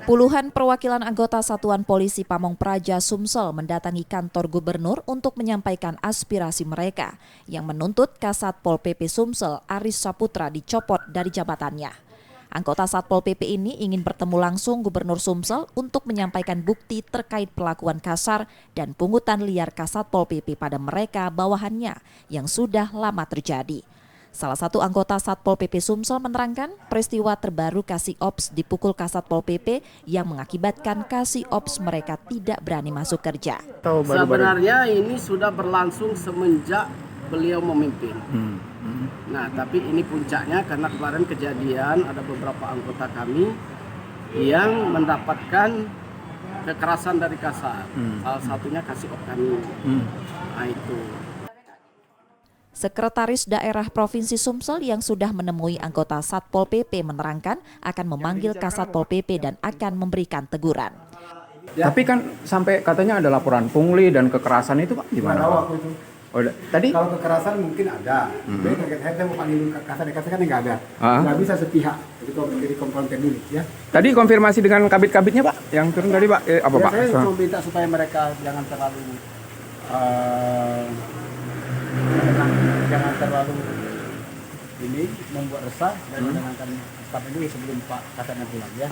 Puluhan perwakilan anggota Satuan Polisi Pamong Praja Sumsel mendatangi kantor gubernur untuk menyampaikan aspirasi mereka yang menuntut Kasat Pol PP Sumsel Aris Saputra dicopot dari jabatannya. Anggota Satpol PP ini ingin bertemu langsung Gubernur Sumsel untuk menyampaikan bukti terkait perlakuan kasar dan pungutan liar Kasat Pol PP pada mereka bawahannya yang sudah lama terjadi. Salah satu anggota Satpol PP Sumsel menerangkan peristiwa terbaru Kasih Ops dipukul Kasat Pol PP yang mengakibatkan Kasih Ops mereka tidak berani masuk kerja. Sebenarnya ini sudah berlangsung semenjak beliau memimpin. Nah, tapi ini puncaknya karena kemarin kejadian ada beberapa anggota kami yang mendapatkan kekerasan dari Kasat. Salah satunya Kasih Ops kami. Nah itu. Sekretaris Daerah Provinsi Sumsel yang sudah menemui anggota Satpol PP menerangkan akan memanggil Kasat Pol PP dan akan memberikan teguran. Tapi kan sampai katanya ada laporan pungli dan kekerasan itu Pak gimana? Oh, tadi kalau kekerasan mungkin ada. Saya mau panggil kekerasan kan nggak ada. Nggak bisa sepihak. Jadi konfrontir dulu ya. Tadi konfirmasi dengan kabit-kabitnya Pak yang turun tadi Pak. Apa ya, Pak? Saya cuma minta supaya mereka jangan terlalu ini membuat resah dan menenangkan staf dulu sebelum Pak Kasatnya pulang ya.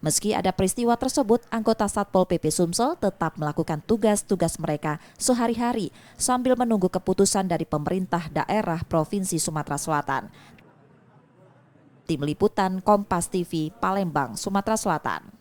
Meski ada peristiwa tersebut, anggota Satpol PP Sumsel tetap melakukan tugas-tugas mereka sehari-hari sambil menunggu keputusan dari pemerintah daerah Provinsi Sumatera Selatan. Tim Liputan Kompas TV, Palembang, Sumatera Selatan.